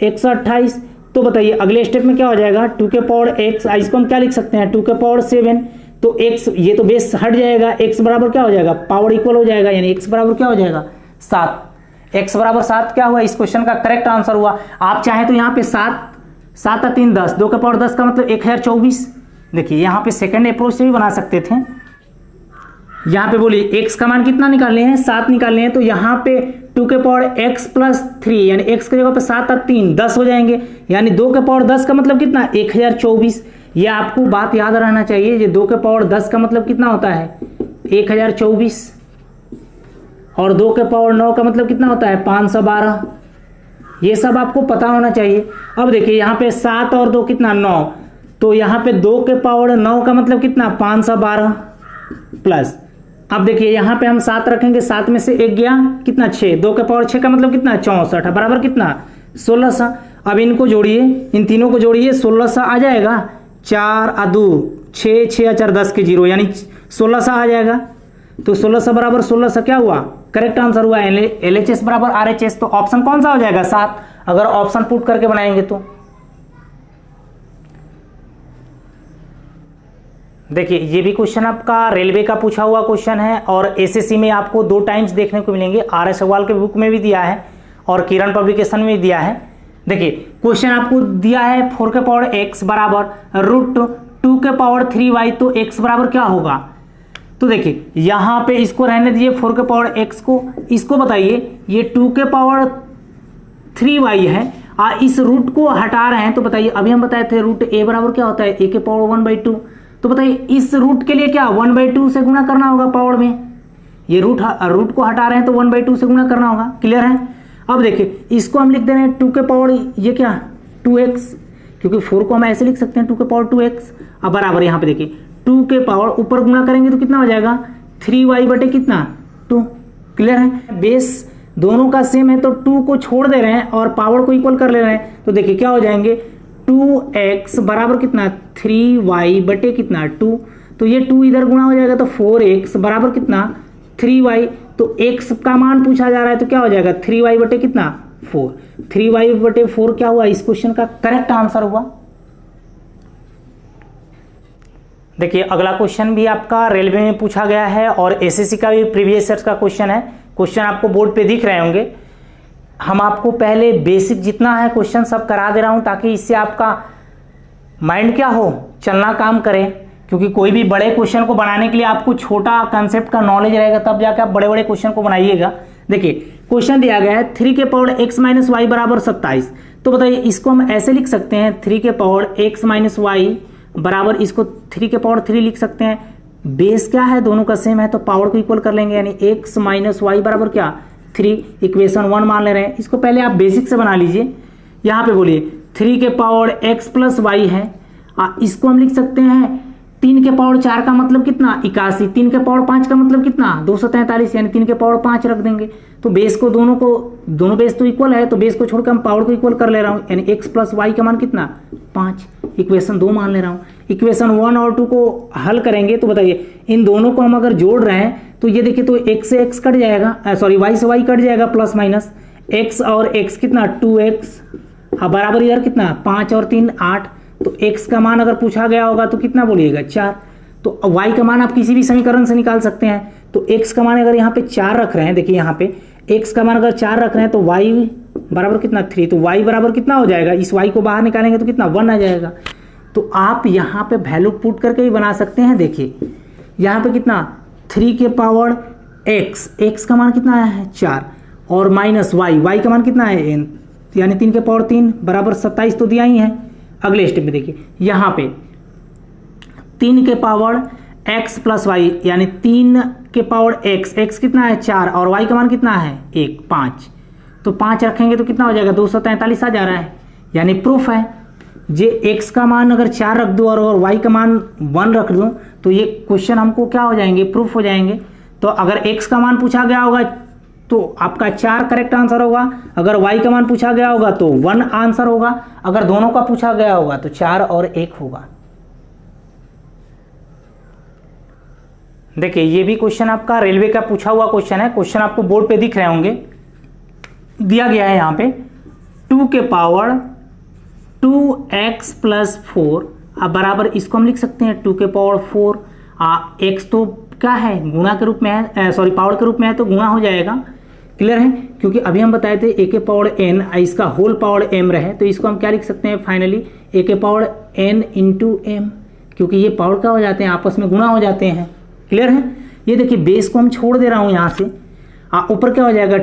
128। तो बताइए अगले स्टेप में क्या हो जाएगा 2 के पावर x, इसको हम क्या लिख सकते हैं 2 के पावर 7, तो x ये तो बेस हट जाएगा, x बराबर क्या हो जाएगा पावर इक्वल हो जाएगा यानी x बराबर क्या हो जाएगा 7। x बराबर 7 क्या हुआ इस क्वेश्चन का करेक्ट आंसर हुआ। आप चाहे तो यहाँ पे 7 और 3 10, 2 के पावर 10 का मतलब 1024। देखिए यहाँ पे सेकंड अप्रोच से भी बना सकते थे। यहाँ पे बोलिए x का मान कितना निकालने हैं 7 निकालने हैं, तो यहाँ पे 2 के पावर x प्लस 3 यानी x की जगह पे 7 और 3 10 हो जाएंगे, यानी 2 के पावर 10 का मतलब कितना 1024। ये आपको बात याद रहना चाहिए, ये 2 के पावर 10 का मतलब कितना होता है 1024 और 2 के पावर 9 का मतलब कितना होता है 512। ये सब आपको पता होना चाहिए। अब देखिए यहाँ पे 7 और 2 कितना 9, तो यहाँ पे 2 के पावर 9 का मतलब कितना 512 प्लस, अब देखिए यहाँ पे हम 7 रखेंगे, 7 में से 1 गया कितना 6, 2 के पावर 6 का मतलब कितना 64 बराबर कितना 16। अब इनको जोड़िए, इन तीनों को जोड़िए 16 आ जाएगा, 4 और 2 6 6 और 4 10 के 0 यानी 16 आ जाएगा। तो 16 बराबर 16 क्या हुआ करेक्ट आंसर हुआ LHS बराबर RHS। तो ऑप्शन कौन सा हो जाएगा 7, अगर ऑप्शन पुट करके बनाएंगे तो। देखिए ये भी क्वेश्चन आपका रेलवे का पूछा हुआ क्वेश्चन है और एसएससी में आपको 2 टाइम्स देखने को मिलेंगे। RS अग्रवाल के बुक में भी दिया है और किरण पब्लिकेशन में भी दिया है। देखिए क्वेश्चन आपको दिया है 4 के पावर x बराबर रूट 2 के पावर 3y, तो x बराबर क्या होगा। तो देखिए यहाँ पे इसको रहने दीजिए 4 के पावर x को, इसको बताइए ये 2 के पावर 3y है, इस रूट को हटा रहे हैं। तो बताइए अभी हम बताए थे रूट a बराबर क्या होता है a के पावर 1/2, तो बताइए इस रूट के लिए क्या 1/2 से गुणा करना होगा पावर में, ये रूट को हटा रहे हैं तो 1/2 से गुणा करना होगा। क्लियर है। अब देखिए इसको हम लिख दे रहे हैं 2 के पावर ये क्या 2x, क्योंकि 4 को हम ऐसे लिख सकते हैं 2 के पावर 2x। अब बराबर यहाँ पे देखिए 2 के पावर ऊपर गुणा करेंगे तो कितना हो जाएगा 3y बटे कितना 2, क्लियर है। बेस दोनों का सेम है तो 2 को छोड़ दे रहे हैं और पावर को इक्वल कर ले रहे हैं, तो देखिए क्या हो जाएंगे 2x बराबर कितना 3y बटे कितना 2, तो ये 2 इधर गुणा हो जाएगा तो 4x बराबर कितना 3y, तो x का मान पूछा जा रहा है तो क्या हो जाएगा 3y बटे कितना 4, 3y बटे 4 क्या हुआ इस क्वेश्चन का करेक्ट आंसर हुआ। देखिए अगला क्वेश्चन भी आपका रेलवे में पूछा गया है और एसएससी का भी प्रीवियस ईयर का क्वेश्चन है। क्वेश्चन आपको बोर्ड पे दिख रहे होंगे। हम आपको पहले बेसिक जितना है क्वेश्चन सब करा दे रहा हूं ताकि इससे आपका माइंड क्या हो चलना काम करे, क्योंकि कोई भी बड़े क्वेश्चन को बनाने के लिए आपको छोटा कंसेप्ट का नॉलेज रहेगा तब जाकर आप बड़े बड़े क्वेश्चन को बनाइएगा। देखिए क्वेश्चन दिया गया है 3 के पावर x माइनस वाई बराबर 27, तो बताइए इसको हम ऐसे लिख सकते हैं 3 के पावर x माइनस वाई बराबर इसको 3 के पावर 3 लिख सकते हैं। बेस क्या है दोनों का सेम है तो पावर को इक्वल कर लेंगे, यानी x माइनस वाई बराबर क्या 3, इक्वेशन 1 मान ले रहे हैं। इसको पहले आप बेसिक से बना लीजिए। यहाँ पे बोलिए 3 के पावर x प्लस वाई है, इसको हम लिख सकते हैं 3 के पावर 4 का मतलब कितना 81, 3 के पावर 5 का मतलब कितना 243, यानी 3 के पावर 5 रख देंगे। तो बेस को दोनों बेस तो इक्वल है तो बेस को छोड़कर हम पावर को इक्वल कर ले रहा हूँ, यानी x प्लस वाई का मान कितना 5, इक्वेशन 2 मान ले रहा हूँ। इक्वेशन 1 और 2 को हल करेंगे तो बताइए इन दोनों को हम अगर जोड़ रहे हैं तो ये देखिए तो x से x कट जाएगा, सॉरी y से y कट जाएगा प्लस माइनस, x और x कितना 2x बराबर इधर कितना 5 और 3 8, तो x का मान अगर पूछा गया होगा तो कितना बोलिएगा 4, तो y का मान आप किसी भी समीकरण से निकाल सकते हैं। तो x का मान अगर यहाँ पे 4 रख रहे हैं, देखिए यहाँ पे x का मान अगर 4 रख रहे हैं तो y बराबर कितना 3, तो y बराबर कितना हो जाएगा, इस y को बाहर निकालेंगे तो कितना 1 आ जाएगा। तो आप यहाँ पे वैल्यू पुट करके भी बना सकते हैं। देखिए यहाँ पे कितना 3 के पावर x का मान कितना आया है 4 और माइनस y का मान कितना है n, यानी 3 के पावर 3 बराबर 27 तो दिया ही है। अगले स्टेप में देखिए यहाँ पे 3 के पावर x प्लस वाई, यानी 3 के पावर x कितना है 4 और y का मान कितना है 1 5, तो 5 रखेंगे तो कितना हो जाएगा 243 आ जा रहा है, यानी प्रूफ है जे x का मान अगर 4 रख दूँ और y का मान 1 रख दूँ तो ये क्वेश्चन हमको क्या हो जाएंगे प्रूफ हो जाएंगे। तो अगर x का मान पूछा गया होगा तो आपका 4 करेक्ट आंसर होगा, अगर y का मान पूछा गया होगा तो 1 आंसर होगा, अगर दोनों का पूछा गया होगा तो 4 और 1 होगा। देखिए ये भी क्वेश्चन आपका रेलवे का पूछा हुआ क्वेश्चन है। क्वेश्चन आपको बोर्ड पे दिख रहे होंगे, दिया गया है यहाँ पे 2 के पावर 2x प्लस 4 अब बराबर इसको हम लिख सकते हैं 2 के पावर 4, x तो क्या है गुणा के रूप में है, सॉरी पावर के रूप में है तो गुणा हो जाएगा। क्लियर है, क्योंकि अभी हम बताए थे a के पावर n इसका होल पावर m रहे तो इसको हम क्या लिख सकते हैं फाइनली a के पावर n इंटू m, क्योंकि ये पावर क्या हो जाते हैं आपस में गुणा हो जाते हैं। क्लियर है, ये देखिए बेस को हम छोड़ दे रहा हूँ यहाँ से, ऊपर क्या हो जाएगा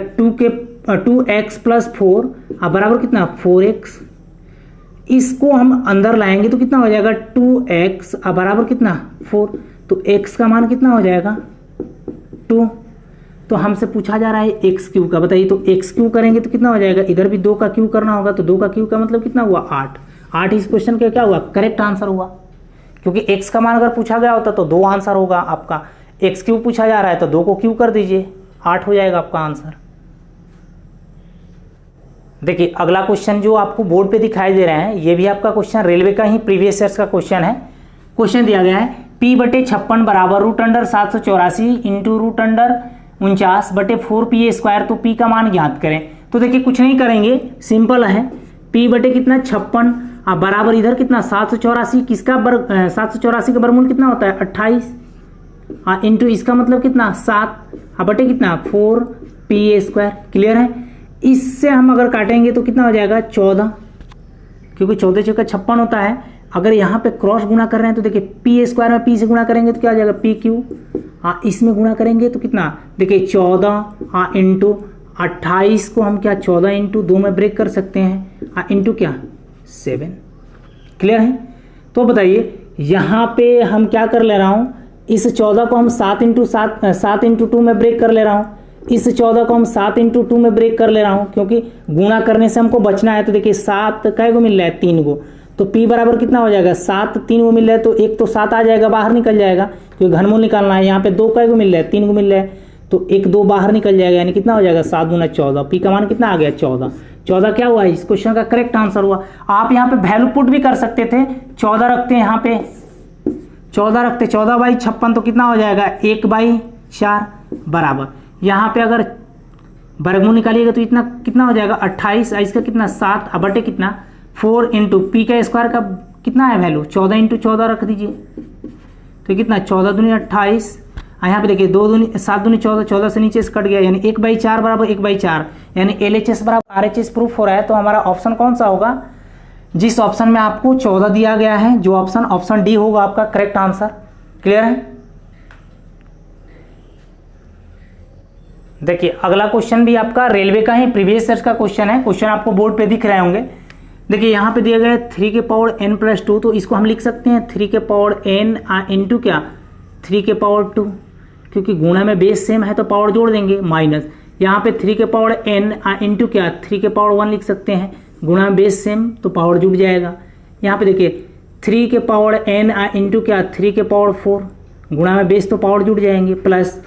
2x प्लस 4 बराबर कितना 4x, इसको हम अंदर लाएंगे तो कितना हो जाएगा 2x बराबर कितना 4, तो x का मान कितना हो जाएगा 2, तो हमसे पूछा जा रहा है एक्स क्यू का, बताइए तो एक्स क्यू करेंगे तो कितना हो जाएगा, इधर भी 2 का क्यू करना होगा तो 2 का क्यू का मतलब कितना हुआ 8 इस क्वेश्चन का क्या हुआ करेक्ट आंसर हुआ, क्योंकि एक्स का मान अगर पूछा गया होता तो 2 आंसर होगा आपका, एक्स क्यू पूछा जा रहा है तो 2 को क्यू कर दीजिए 8 हो जाएगा आपका आंसर। देखिए अगला क्वेश्चन जो आपको बोर्ड पे दिखाई दे रहे हैं ये भी आपका क्वेश्चन रेलवे का ही प्रीवियस ईयर्स का क्वेश्चन है। क्वेश्चन दिया गया है p/56 बराबर √784 इंटू √49 बटे 4p² तो p का मान ज्ञात करें। तो देखिए कुछ नहीं करेंगे, सिंपल है, p बटे कितना 56 बराबर इधर कितना 784, किसका 784 का वर्गमूल कितना होता है 28 इंटू इसका मतलब कितना 7 बटे कितना 4p²। क्लियर है, इससे हम अगर काटेंगे तो कितना हो जाएगा 14, क्योंकि 14 चौका 56 होता है। अगर यहाँ पे क्रॉस गुणा कर रहे हैं तो देखिए p² में p से गुणा करेंगे तो क्या हो जाएगा pq, इसमें गुणा करेंगे तो कितना देखिए 14 इंटू 28 को हम क्या 14 इंटू 2 में ब्रेक कर सकते हैं इंटू क्या 7। क्लियर है, तो बताइए यहाँ पे हम क्या कर ले रहा हूँ, इस 14 को हम 7 इंटू 2 में ब्रेक कर ले रहा हूँ, इस 14 को हम 7 इंटू 2 में ब्रेक कर ले रहा हूँ, क्योंकि गुणा करने से हमको बचना है। तो देखिए 7 कै को मिल रहा है 3 को, तो p बराबर कितना हो जाएगा 7 3 को मिल रहा है तो एक तो 7 आ जाएगा बाहर निकल जाएगा, क्योंकि घनमूल निकालना है। यहाँ पे 2 कै को मिल रहा है 3 को मिल रहा है तो 1 2 बाहर निकल जाएगा, यानी कितना हो जाएगा 7 दूना 14। पी का मान कितना आ गया 14। 14 क्या हुआ, इस क्वेश्चन का करेक्ट आंसर हुआ। आप यहाँ पे वैल्यू पुट भी कर सकते थे, 14 रखते हैं यहाँ पे, 14 रखते, 14/56 तो कितना हो जाएगा 1/4 बराबर। यहाँ पे अगर वर्गमूल निकालिएगा तो इतना कितना हो जाएगा 28, इसका कितना 7 अब बटे कितना 4 इंटू पी का स्क्वायर का कितना है वैल्यू 14 इंटू 14 रख दीजिए, तो कितना 14 दूनी 28। यहाँ पे देखिए 2 दूनी 7 दूनी 14, 14 से नीचे से कट गया, यानी 1/4 बराबर 1/4, यानी LHS बराबर RHS प्रूफ हो रहा है। तो हमारा ऑप्शन कौन सा होगा, जिस ऑप्शन में आपको 14 दिया गया है, जो ऑप्शन डी होगा आपका करेक्ट आंसर। क्लियर है। देखिए अगला क्वेश्चन भी आपका रेलवे का ही प्रीवियस ईयर का क्वेश्चन है। क्वेश्चन आपको बोर्ड पे दिख रहे होंगे। देखिए यहाँ पे दिया गया है 3 के पावर n+2, तो इसको हम लिख सकते हैं 3 के पावर n इंटू क्या 3 के पावर 2, क्योंकि गुणा में बेस सेम है तो पावर जोड़ देंगे, माइनस यहाँ पे 3 के पावर n इंटू क्या 3 के पावर 1 लिख सकते हैं, गुणा में बेस सेम तो पावर जुड़ जाएगा। यहाँ पे देखिए 3 के पावर n इंटू क्या 3 के पावर 4, गुणा में बेस तो पावर जुड़ जाएंगे, प्लस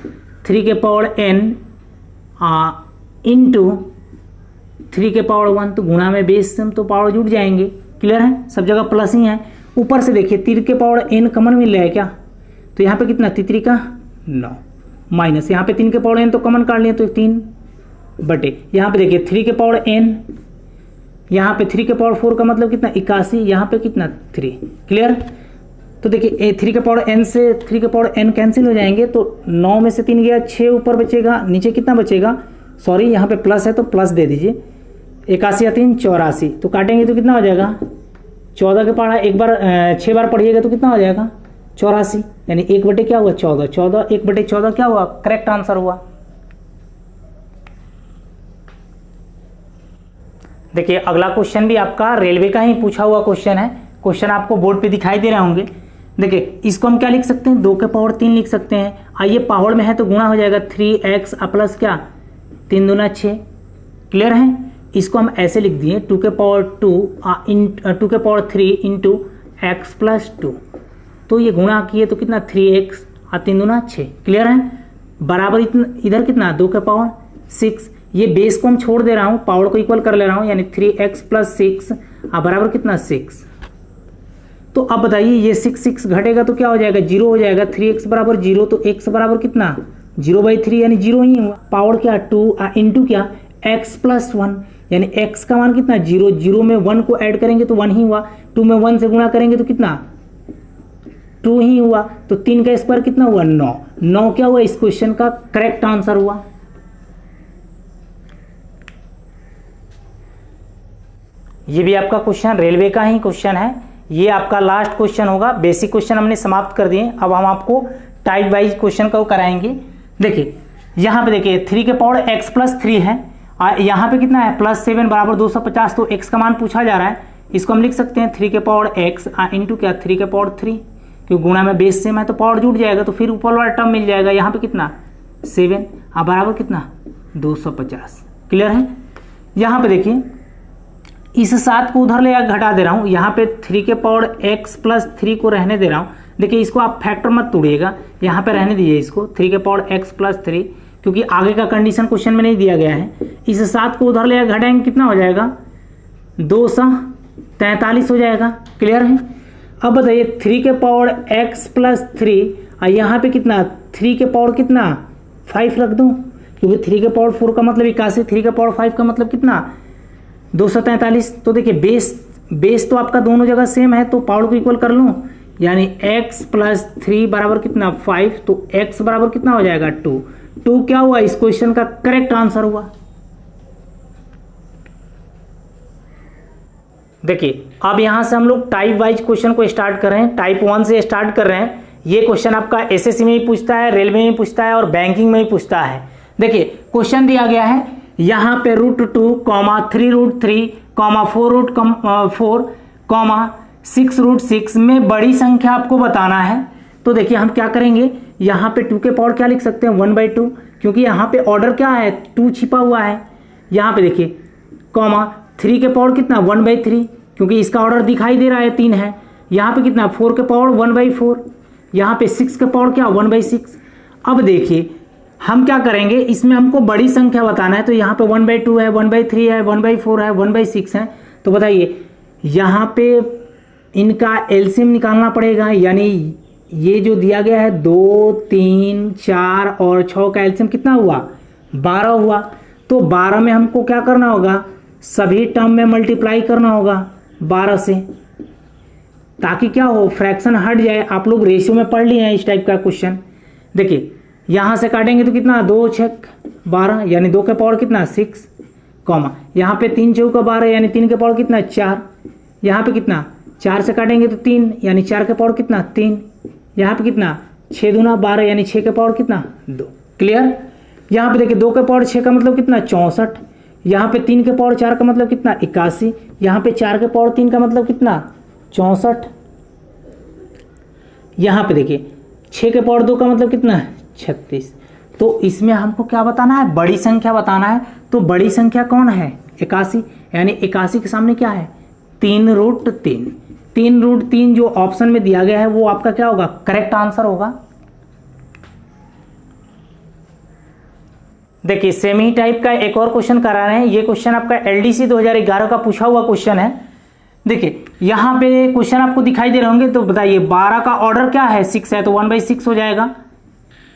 3 के पावर n इंटू 3 के पावर 1 तो गुणा में बेस सेम तो पावर जुड़ जाएंगे। क्लियर है, सब जगह प्लस ही है। ऊपर से देखिए 3 के पावर n कॉमन मिल रहा है क्या, तो यहाँ पे कितना 3 का 9, माइनस यहाँ पे 3 के पावर n तो कॉमन काट लिए तो 3 बटे, यहाँ पे देखिए 3 के पावर n, यहाँ पे 3 के पावर 4 का मतलब कितना 81, यहाँ पे कितना 3। क्लियर। तो देखिए 3 के पावर n से 3 के पावर n कैंसिल हो जाएंगे, तो 9 में से 3 गया 6 ऊपर बचेगा, नीचे कितना बचेगा, सॉरी यहाँ पे प्लस है तो प्लस दे दीजिए, 81 या 3 84, तो काटेंगे तो कितना हो जाएगा 14 के पढ़ा एक बार 6 बार पढ़िएगा तो कितना हो जाएगा 84, यानी 1 बटे क्या हुआ 14, 14 1 बटे 14 क्या हुआ करेक्ट आंसर हुआ। देखिए अगला क्वेश्चन भी आपका रेलवे का ही पूछा हुआ क्वेश्चन है। क्वेश्चन आपको बोर्ड पे दिखाई दे रहे होंगे। देखिए इसको हम क्या लिख सकते हैं 2 के पावर 3 लिख सकते हैं। आइए पावर में है तो गुणा हो जाएगा 3x प्लस क्या 3 दूना 6। क्लियर है। इसको हम ऐसे लिख दिए 2 के पावर 2 के पावर 3 इंटू एक्स प्लस 2, तो ये गुणा किए तो कितना 3x 3 दूना 6। क्लियर है। बराबर इधर कितना 2 के पावर 6, ये बेस को हम छोड़ दे रहा हूँ, पावर को इक्वल कर ले रहा हूँ, यानी 3x प्लस 6 बराबर कितना 6। तो अब बताइए ये 6 घटेगा तो क्या हो जाएगा 0 हो जाएगा, 3x बराबर 0, तो x बराबर कितना 0/3 यानी 0 ही हुआ। पावर क्या 2 इंटू क्या x प्लस 1, यानी x का मान कितना 0, 0 में 1 को ऐड करेंगे तो 1 ही हुआ, 2 में 1 से गुणा करेंगे तो कितना 2 ही हुआ, तो 3 का स्क्वायर कितना हुआ 9। 9 क्या हुआ इस क्वेश्चन का करेक्ट आंसर हुआ। ये भी आपका क्वेश्चन रेलवे का ही क्वेश्चन है। ये आपका लास्ट क्वेश्चन होगा। बेसिक क्वेश्चन हमने समाप्त कर दिए, अब हम आपको टाइप वाइज क्वेश्चन को कराएंगे। देखिए यहाँ पे देखिए 3 के पावर x प्लस 3 है, यहाँ पे कितना है प्लस 7 बराबर 250, तो x का मान पूछा जा रहा है। इसको हम लिख सकते हैं 3 के पावर x इंटू क्या 3 के पावर 3, क्योंकि गुणा में बेस सेम है तो पावर जुड़ जाएगा, तो फिर ऊपर वाला टर्म मिल जाएगा। यहाँ पे कितना 7 बराबर कितना 250। क्लियर है। यहाँ पे देखिए इस 7 को उधर ले घटा दे रहा हूँ, यहाँ पे 3 के पावर x प्लस 3 को रहने दे रहा हूँ। देखिए इसको आप फैक्टर मत तोड़िएगा, यहाँ पे रहने दीजिए इसको 3 के पावर x प्लस 3, क्योंकि आगे का कंडीशन क्वेश्चन में नहीं दिया गया है। इस 7 को उधर ले घटाएंगे कितना हो जाएगा 243 हो जाएगा। क्लियर है। अब बताइए 3 के पावर x प्लस 3 यहाँ पे कितना 3 के पावर कितना 5 रख दूँ, क्योंकि 3 के पावर 4 का मतलब 81, 3 के पावर 5 का मतलब कितना 243। तो देखिए बेस तो आपका दोनों जगह सेम है, तो पावर को इक्वल कर लूँ, यानी x प्लस 3 बराबर कितना 5, तो x बराबर कितना हो जाएगा 2 क्या हुआ इस क्वेश्चन का करेक्ट आंसर हुआ। देखिए अब यहां से हम लोग टाइप वाइज क्वेश्चन को स्टार्ट कर रहे हैं। टाइप 1 से स्टार्ट कर रहे हैं। ये क्वेश्चन आपका एसएससी में भी पूछता है, रेलवे में भी पूछता है और बैंकिंग में भी पूछता है। देखिए क्वेश्चन दिया गया है यहाँ पे √2, 3√3, 4 6√6 में बड़ी संख्या आपको बताना है। तो देखिए हम क्या करेंगे, यहाँ पे 2 के पावर क्या लिख सकते हैं 1/2, क्योंकि यहाँ पे ऑर्डर क्या है 2 छिपा हुआ है। यहाँ पे देखिए 3 के पावर कितना 1/3, क्योंकि इसका ऑर्डर दिखाई दे रहा है 3 है। यहाँ पे कितना 4 के पावर 1/4, यहाँ पे 6 के पावर क्या 1/6। अब देखिए हम क्या करेंगे, इसमें हमको बड़ी संख्या बताना है, तो यहाँ पे 1/2 है, 1/3 है, 1/4 है, 1/6 है। तो बताइए यहाँ पे इनका एलसीएम निकालना पड़ेगा, यानी ये जो दिया गया है 2, 3, 4 और 6 का एलसीएम कितना हुआ, 12 हुआ। तो 12 में हमको क्या करना होगा, सभी टर्म में मल्टीप्लाई करना होगा 12 से, ताकि क्या हो, फ्रैक्शन हट जाए। आप लोग रेशियो में पढ़ लिए हैं इस टाइप का क्वेश्चन। देखिए यहाँ से काटेंगे तो कितना, 2 छक 12, यानी 2 के पावर कितना 6, कॉमा यहाँ पे 3 चौका 12, यानी 3 के पावर कितना 4, यहाँ पे कितना 4 से काटेंगे तो 3, यानी 4 के पावर कितना 3, यहाँ पे कितना 6 दूना 12, यानी 6 के पावर कितना 2। क्लियर। यहाँ पे देखिए 2 के पावर 6 का मतलब कितना 64, यहाँ पे 3 के पावर 4 का मतलब कितना 81, यहाँ पे 4 के पावर 3 का मतलब कितना 64, यहाँ पे देखिए 6 के पावर 2 का मतलब कितना 36। तो इसमें हमको क्या बताना है, बड़ी संख्या बताना है। तो बड़ी संख्या कौन है, 81, यानी 81 के सामने क्या है 3√3। 3√3 जो ऑप्शन में दिया गया है वो आपका क्या होगा, करेक्ट आंसर होगा। देखिए सेम ही टाइप का एक और क्वेश्चन करा रहे हैं। ये क्वेश्चन आपका एलडीसी 2011 का पूछा हुआ क्वेश्चन है। देखिए यहाँ पे क्वेश्चन आपको दिखाई दे रहे होंगे। तो बताइए 12 का ऑर्डर क्या है, 6 है, तो 1/6 हो जाएगा।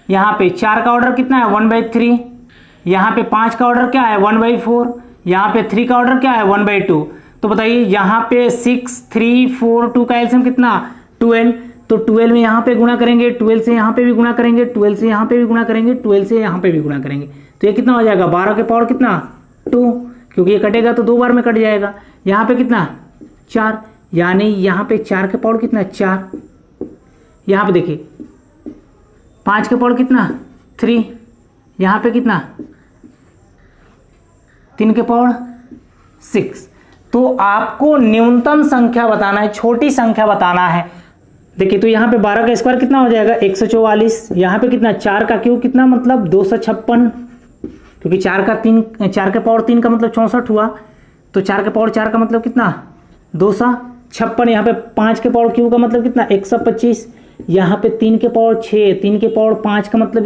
यहाँ पे 4 का ऑर्डर कितना है 1/3, यहाँ पे 5 का ऑर्डर क्या है 1/4, यहाँ पे 3 का ऑर्डर क्या है 1/2। तो बताइए यहाँ पे 6, 3, 4, 2 का एलसीएम कितना 12। तो 12 में यहाँ पे गुणा करेंगे, 12 से यहाँ पे भी गुणा करेंगे, 12 से यहाँ पे भी गुणा करेंगे, 12 से यहाँ पे भी गुणा करेंगे। तो ये कितना हो जाएगा 12 के पावर कितना 2, क्योंकि ये कटेगा तो 2 बार में कट जाएगा। यहाँ पे कितना 4, यानी यहाँ पे 4 के पावर कितना 4, यहाँ पे देखिए 5 के पावर कितना 3, यहाँ पे कितना 3 के पावर 6। तो आपको न्यूनतम संख्या बताना है, छोटी संख्या बताना है। देखिए तो यहाँ पे 12 का स्क्वायर कितना हो जाएगा 144, यहाँ पे कितना 4 का क्यूब कितना मतलब 256, क्योंकि 4 के पावर 3 का मतलब 64 हुआ। तो 4 के पावर 4 का मतलब कितना 256, यहाँ पे 5 के पावर क्यूब का मतलब कितना 125, यहाँ पे 3 के पावर 6, 3 के पावर 5 का मतलब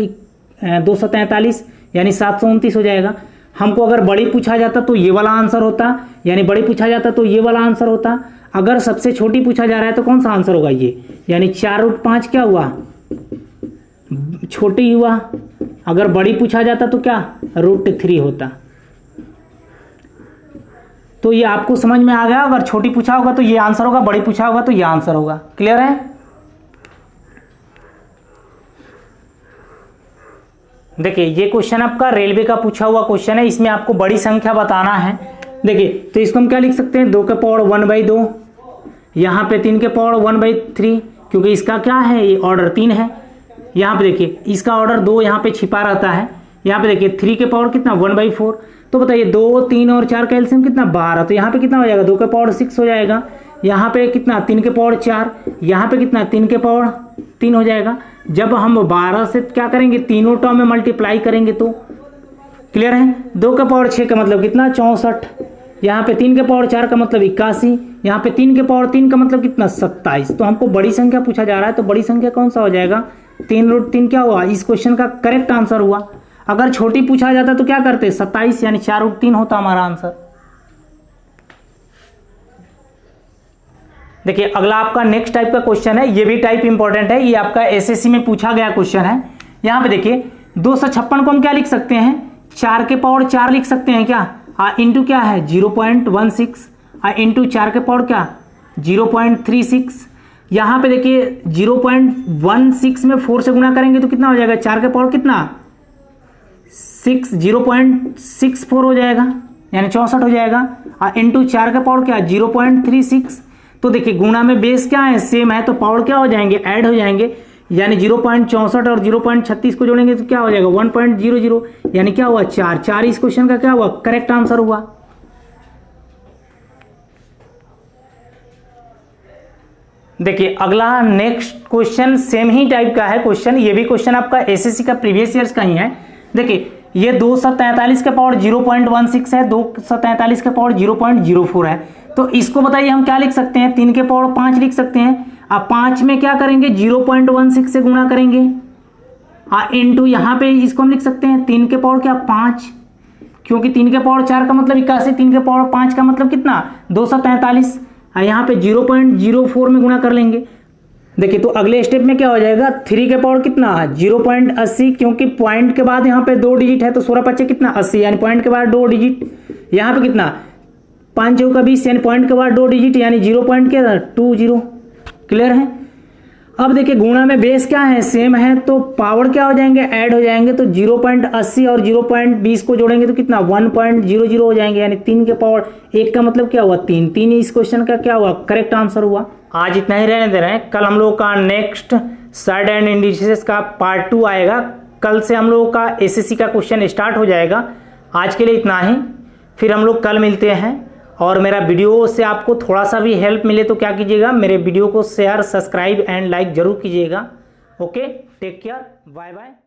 243, यानी 729 हो जाएगा। हमको अगर बड़ी पूछा जाता तो ये वाला आंसर होता, यानी बड़ी पूछा जाता तो ये वाला आंसर होता। अगर सबसे छोटी पूछा जा रहा है तो कौन सा आंसर होगा ये, यानी 4√5 क्या हुआ छोटी हुआ। अगर बड़ी पूछा जाता तो क्या √3 होता। तो ये आपको समझ में आ गया। अगर छोटी पूछा होगा तो ये आंसर होगा, बड़ी पूछा होगा तो ये आंसर होगा। क्लियर है। देखिए ये क्वेश्चन आपका रेलवे का पूछा हुआ क्वेश्चन है। इसमें आपको बड़ी संख्या बताना है। देखिए तो इसको हम क्या लिख सकते हैं, 2 के पावर 1/2, यहाँ पे 3 के पावर 1/3, क्योंकि इसका क्या है ये ऑर्डर 3 है। यहाँ पे देखिए इसका ऑर्डर 2 यहाँ पे छिपा रहता है। यहाँ पे देखिए 3 के पावर कितना 1/4। तो बताइए 2, 3 और 4 का एलसीएम कितना 12। तो यहाँ पे कितना हो जाएगा 2 के पावर 6 हो जाएगा। यहाँ पे कितना 3 के पावर 4, यहाँ पे कितना 3 के पावर 3 हो जाएगा। जब हम 12 से क्या करेंगे तीनों टर्म में मल्टीप्लाई करेंगे तो क्लियर है। 2 के पावर 6 का मतलब कितना 64, यहाँ पे 3 के पावर 4 का मतलब 81, यहाँ पे 3 के पावर 3 का मतलब कितना 27। तो हमको बड़ी संख्या पूछा जा रहा है, तो बड़ी संख्या कौन सा हो जाएगा 3√3 क्या हुआ, इस क्वेश्चन का करेक्ट आंसर हुआ। अगर छोटी पूछा जाता तो क्या करते 27, यानी 4√3 होता हमारा आंसर। देखिए अगला आपका नेक्स्ट टाइप का क्वेश्चन है। ये भी टाइप इंपॉर्टेंट है, ये आपका एसएससी में पूछा गया क्वेश्चन है। यहाँ पे देखिए 256 को हम क्या लिख सकते हैं 4 के पावर 4 लिख सकते हैं क्या, इंटू क्या है 0.16, इंटू 4 के पावर क्या 0.36। यहाँ पे देखिए 0.16 में 4 से गुणा करेंगे तो कितना हो जाएगा 4 के पावर कितना 0.64 हो जाएगा, यानी 64 हो जाएगा। इंटू 4 का पावर क्या 0.36। तो देखिए गुणा में बेस क्या है सेम है, तो पावर क्या हो जाएंगे ऐड हो जाएंगे, यानी 0.64 और 0.36 को जोड़ेंगे तो क्या हो जाएगा 1.00, यानी क्या हुआ 4। इस क्वेश्चन का क्या हुआ करेक्ट आंसर हुआ। देखिए अगला नेक्स्ट क्वेश्चन सेम ही टाइप का है क्वेश्चन। ये भी क्वेश्चन आपका एसएससी का प्रीवियस ईयर्स का ही है। देखिए ये 243 के पावर 0.16 है, 243 के पावर 0.04 है। तो इसको बताइए हम क्या लिख सकते हैं 3 के पावर 5 लिख सकते हैं। अब 5 में क्या करेंगे 0.16 से गुणा करेंगे, इंटू यहाँ पे इसको हम लिख सकते हैं 3 के पावर क्या 5, क्योंकि 3 के पावर 4 का मतलब 81, 3 के पावर 5 का मतलब कितना 243। यहाँ पे 0.04 में गुणा कर लेंगे। देखिए तो अगले स्टेप में क्या हो जाएगा 3 के पावर कितना 0.80, क्योंकि पॉइंट के बाद यहाँ पे 2 डिजिट है तो 16 पच्चे कितना 80, यानी पॉइंट के बाद 2 डिजिट। यहाँ पे कितना 5 चौका 20, यानी पॉइंट के बाद 2 डिजिट, यानी 0.20। क्लियर है। अब देखिए गुणा में बेस क्या है सेम है, तो पावर क्या हो जाएंगे ऐड हो जाएंगे, तो 0.80 और 0.20 को जोड़ेंगे तो कितना 1.00 हो जाएंगे, यानी 3 के पावर 1 का मतलब क्या हुआ 3। 3 इस क्वेश्चन का क्या हुआ करेक्ट आंसर हुआ। आज इतना ही रहने दे रहे हैं, कल हम लोग का नेक्स्ट साइड एंड इंडिसेस का पार्ट 2 आएगा। कल से हम लोगों का एसएससी का क्वेश्चन स्टार्ट हो जाएगा। आज के लिए इतना ही, फिर हम लोग कल मिलते हैं। और मेरा वीडियो से आपको थोड़ा सा भी हेल्प मिले तो क्या कीजिएगा, मेरे वीडियो को शेयर सब्सक्राइब एंड लाइक जरूर कीजिएगा। Okay, take care, bye bye.